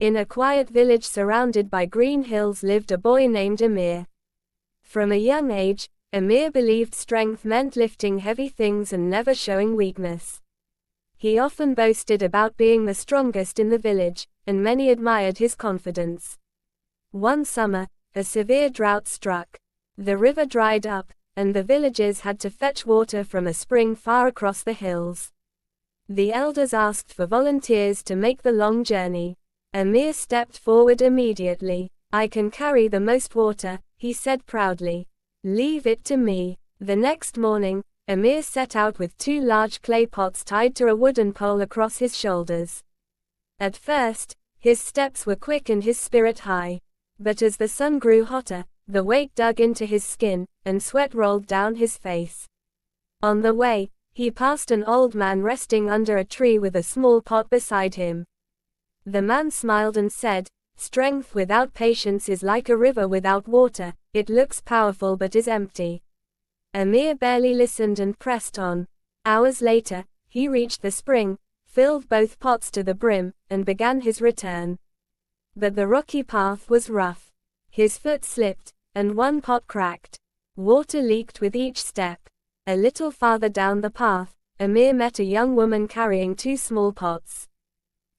In a quiet village surrounded by green hills lived a boy named Amir. From a young age, Amir believed strength meant lifting heavy things and never showing weakness. He often boasted about being the strongest in the village, and many admired his confidence. One summer, a severe drought struck. The river dried up, and the villagers had to fetch water from a spring far across the hills. The elders asked for volunteers to make the long journey. Amir stepped forward immediately. "I can carry the most water," he said proudly. "Leave it to me." The next morning, Amir set out with 2 large clay pots tied to a wooden pole across his shoulders. At first, his steps were quick and his spirit high. But as the sun grew hotter, the weight dug into his skin, and sweat rolled down his face. On the way, he passed an old man resting under a tree with a small pot beside him. The man smiled and said, "Strength without patience is like a river without water, it looks powerful but is empty." Amir barely listened and pressed on. Hours later, he reached the spring, filled both pots to the brim, and began his return. But the rocky path was rough. His foot slipped, and one pot cracked. Water leaked with each step. A little farther down the path, Amir met a young woman carrying 2 small pots.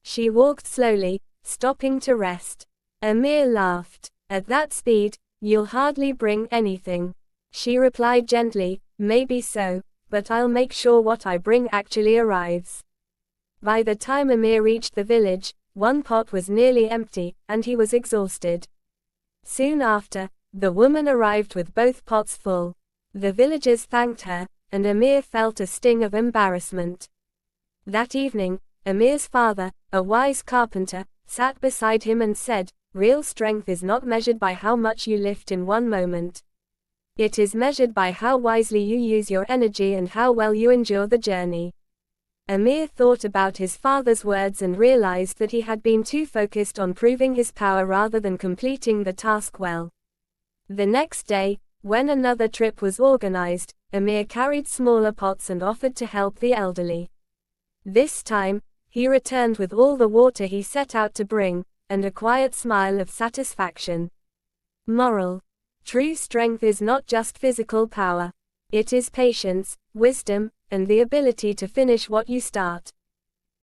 She walked slowly, stopping to rest. Amir laughed. "At that speed, you'll hardly bring anything." She replied gently, "Maybe so, but I'll make sure what I bring actually arrives." By the time Amir reached the village, one pot was nearly empty, and he was exhausted. Soon after, the woman arrived with both pots full. The villagers thanked her, and Amir felt a sting of embarrassment. That evening, Amir's father, a wise carpenter, sat beside him and said, "Real strength is not measured by how much you lift in one moment. It is measured by how wisely you use your energy and how well you endure the journey." Amir thought about his father's words and realized that he had been too focused on proving his power rather than completing the task well. The next day, when another trip was organized, Amir carried smaller pots and offered to help the elderly. This time, he returned with all the water he set out to bring, and a quiet smile of satisfaction. Moral: true strength is not just physical power. It is patience, wisdom, and the ability to finish what you start.